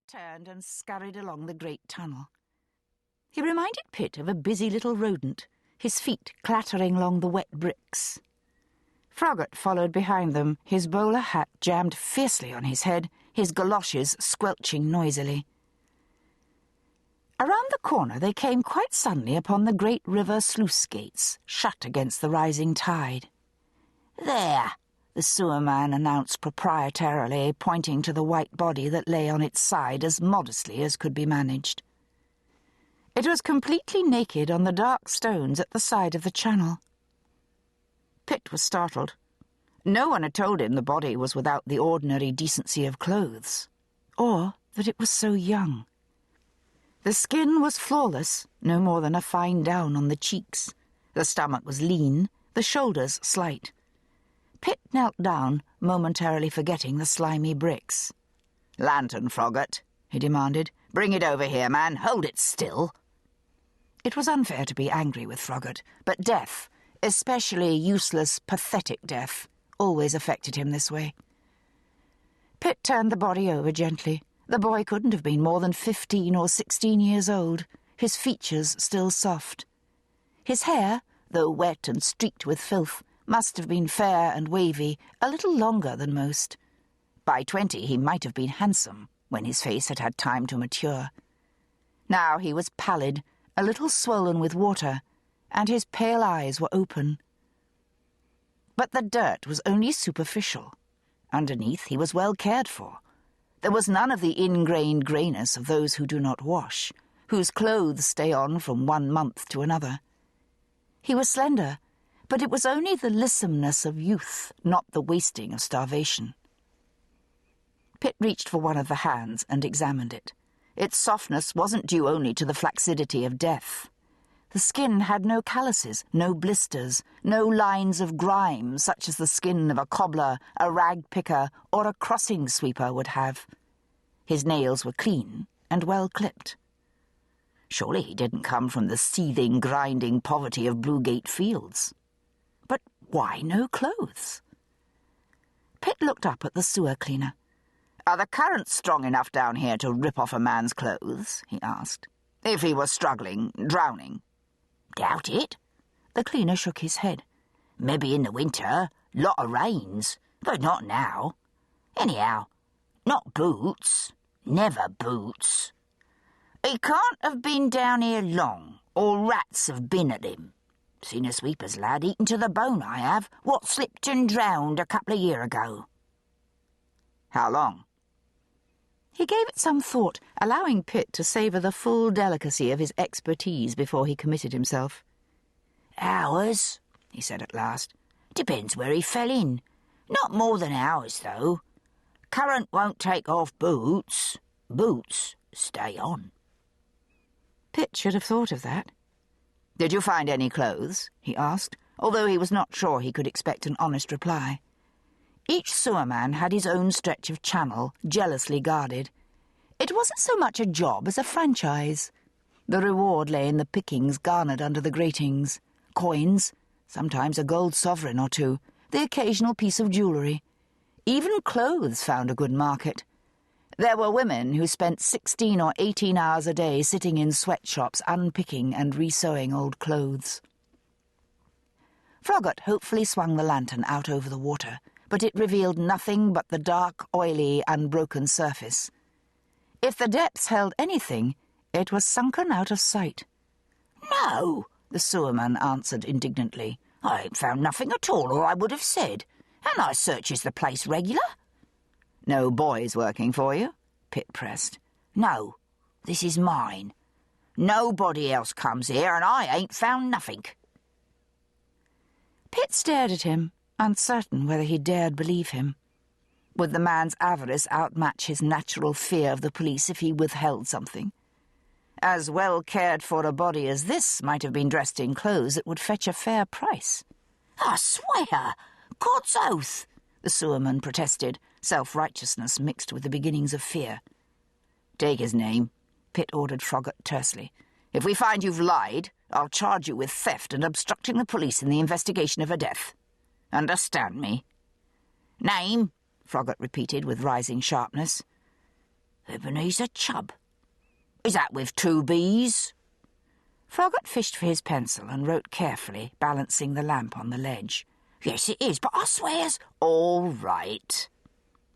turned and scurried along the great tunnel. He reminded Pitt of a busy little rodent, his feet clattering along the wet bricks. Froggatt followed behind them, his bowler hat jammed fiercely on his head, his galoshes squelching noisily. Around the corner they came quite suddenly upon the great river sluice gates, shut against the rising tide. "There," the sewerman announced proprietarily, pointing to the white body that lay on its side as modestly as could be managed. It was completely naked on the dark stones at the side of the channel. Pitt was startled. No one had told him the body was without the ordinary decency of clothes, or that it was so young. The skin was flawless, no more than a fine down on the cheeks. The stomach was lean, the shoulders slight. Pitt knelt down, momentarily forgetting the slimy bricks. "Lantern, Froggatt," he demanded. "Bring it over here, man. Hold it still." It was unfair to be angry with Froggatt, but death, especially useless, pathetic death, always affected him this way. Pitt turned the body over gently. The boy couldn't have been more than 15 or 16 years old, his features still soft. His hair, though wet and streaked with filth, must have been fair and wavy, a little longer than most. By 20 he might have been handsome, when his face had had time to mature. Now he was pallid, a little swollen with water, and his pale eyes were open. But the dirt was only superficial. Underneath he was well cared for. There was none of the ingrained greyness of those who do not wash, whose clothes stay on from 1 month to another. He was slender, but it was only the lissomeness of youth, not the wasting of starvation. Pitt reached for one of the hands and examined it. Its softness wasn't due only to the flaccidity of death. The skin had no calluses, no blisters, no lines of grime such as the skin of a cobbler, a rag picker, or a crossing sweeper would have. His nails were clean and well clipped. Surely he didn't come from the seething, grinding poverty of Bluegate Fields. But why no clothes? Pitt looked up at the sewer cleaner. "Are the currents strong enough down here to rip off a man's clothes?" he asked. "If he was struggling, drowning." "Doubt it." The cleaner shook his head. "Maybe in the winter, lot of rains, but not now. Anyhow, not boots. Never boots. He can't have been down here long, or rats have been at him. Seen a sweeper's lad eaten to the bone, I have, what slipped and drowned a couple of year ago." "How long?" He gave it some thought, allowing Pitt to savour the full delicacy of his expertise before he committed himself. "Hours," he said at last. "Depends where he fell in. Not more than hours, though. Current won't take off boots. Boots stay on." Pitt should have thought of that. "Did you find any clothes?" he asked, although he was not sure he could expect an honest reply. Each sewerman had his own stretch of channel, jealously guarded. It wasn't so much a job as a franchise. The reward lay in the pickings garnered under the gratings. Coins, sometimes a gold sovereign or two, the occasional piece of jewellery. Even clothes found a good market. There were women who spent 16 or 18 hours a day sitting in sweatshops unpicking and resewing old clothes. Froggatt hopefully swung the lantern out over the water, but it revealed nothing but the dark, oily, unbroken surface. If the depths held anything, it was sunken out of sight. "No," the sewerman answered indignantly. "I ain't found nothing at all, or I would have said. And I searches the place regular." "No boys working for you?" Pitt pressed. "No, this is mine. Nobody else comes here, and I ain't found nothink." Pitt stared at him, uncertain whether he dared believe him. Would the man's avarice outmatch his natural fear of the police if he withheld something? As well cared for a body as this might have been dressed in clothes that would fetch a fair price. "I swear, God's oath," the sewerman protested, self-righteousness mixed with the beginnings of fear. "Take his name," Pitt ordered Froggatt tersely. "If we find you've lied, I'll charge you with theft and obstructing the police in the investigation of a death. Understand me?" "Name?" Froggatt repeated with rising sharpness. Ebenezer Chubb. Is that with 2 B's? Froggatt fished for his pencil and wrote carefully, balancing the lamp on the ledge. Yes, it is, but I swears... All right.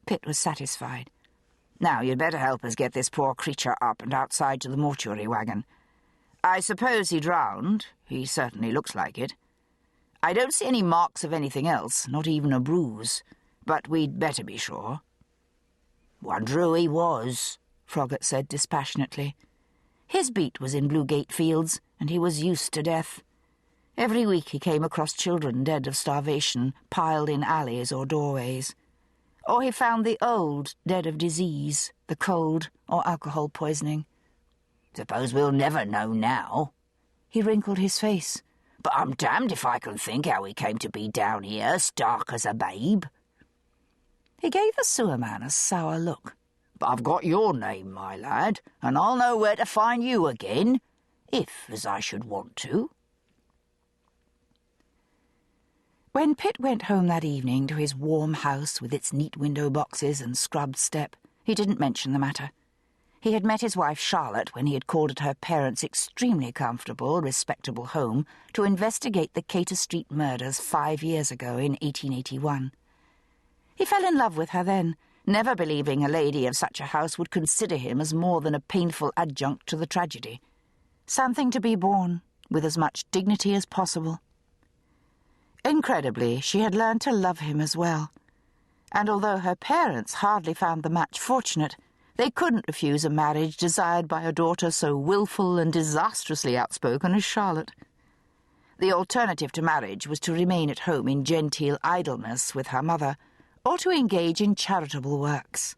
Pitt was satisfied. Now, you'd better help us get this poor creature up and outside to the mortuary wagon. I suppose he drowned. He certainly looks like it. I don't see any marks of anything else, not even a bruise. But we'd better be sure. Wonder who he was, Froggatt said dispassionately. His beat was in Bluegate Fields, and he was used to death. Every week he came across children dead of starvation, piled in alleys or doorways. Or he found the old dead of disease, the cold, or alcohol poisoning. Suppose we'll never know now. He wrinkled his face. But I'm damned if I can think how he came to be down here, stark as a babe. He gave the sewer man a sour look. But I've got your name, my lad, and I'll know where to find you again, if as I should want to. When Pitt went home that evening to his warm house with its neat window boxes and scrubbed step, he didn't mention the matter. He had met his wife Charlotte when he had called at her parents' extremely comfortable, respectable home to investigate the Cater Street murders 5 years ago in 1881. He fell in love with her then, never believing a lady of such a house would consider him as more than a painful adjunct to the tragedy. Something to be borne, with as much dignity as possible. Incredibly, she had learned to love him as well. And although her parents hardly found the match fortunate, they couldn't refuse a marriage desired by a daughter so willful and disastrously outspoken as Charlotte. The alternative to marriage was to remain at home in genteel idleness with her mother, or to engage in charitable works.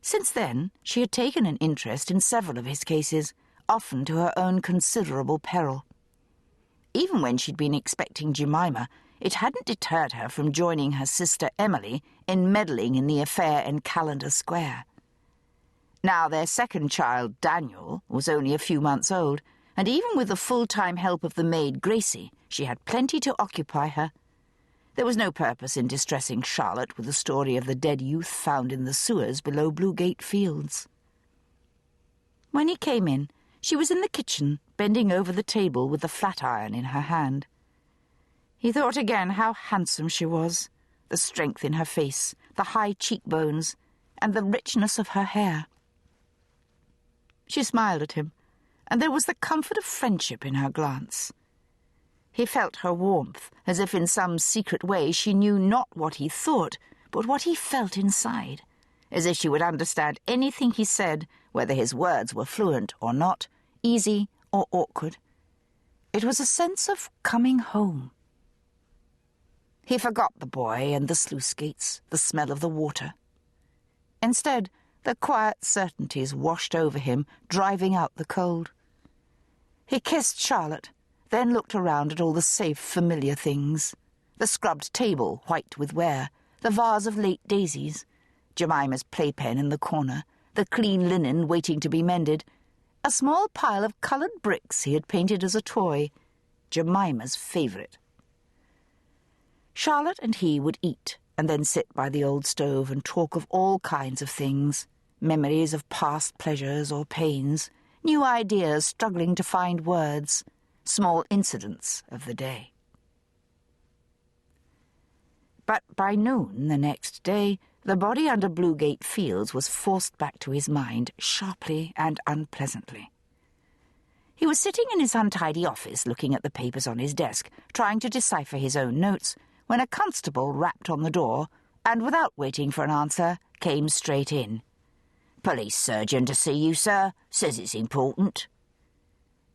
Since then, she had taken an interest in several of his cases, often to her own considerable peril. Even when she'd been expecting Jemima, it hadn't deterred her from joining her sister Emily in meddling in the affair in Calendar Square. Now their second child, Daniel, was only a few months old, and even with the full-time help of the maid Gracie, she had plenty to occupy her. There was no purpose in distressing Charlotte with the story of the dead youth found in the sewers below Bluegate Fields. When he came in, she was in the kitchen, bending over the table with the flat iron in her hand. He thought again how handsome she was, the strength in her face, the high cheekbones, and the richness of her hair. She smiled at him, and there was the comfort of friendship in her glance. He felt her warmth, as if in some secret way she knew not what he thought, but what he felt inside, as if she would understand anything he said, whether his words were fluent or not, easy or awkward. It was a sense of coming home. He forgot the boy and the sluice gates, the smell of the water. Instead, the quiet certainties washed over him, driving out the cold. He kissed Charlotte, then looked around at all the safe, familiar things. The scrubbed table, white with wear, the vase of late daisies, Jemima's playpen in the corner, the clean linen waiting to be mended, a small pile of coloured bricks he had painted as a toy, Jemima's favourite. Charlotte and he would eat, and then sit by the old stove and talk of all kinds of things, memories of past pleasures or pains, new ideas struggling to find words, small incidents of the day. But by noon the next day, the body under Bluegate Fields was forced back to his mind sharply and unpleasantly. He was sitting in his untidy office looking at the papers on his desk, trying to decipher his own notes, when a constable rapped on the door and, without waiting for an answer, came straight in. "Police surgeon to see you, sir. Says it's important."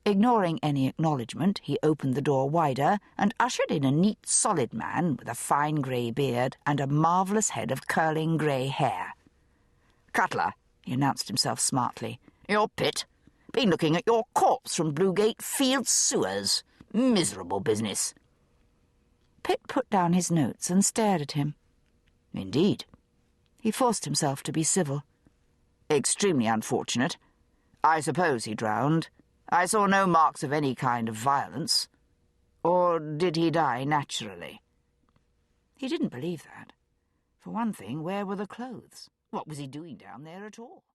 Ignoring any acknowledgement, he opened the door wider and ushered in a neat, solid man with a fine grey beard and a marvellous head of curling grey hair. "Cutler," he announced himself smartly. "You're Pitt. Been looking at your corpse from Bluegate Fields sewers. Miserable business." Pitt put down his notes and stared at him. "Indeed." He forced himself to be civil. "Extremely unfortunate. I suppose he drowned. I saw no marks of any kind of violence. Or did he die naturally?" He didn't believe that. For one thing, where were the clothes? What was he doing down there at all?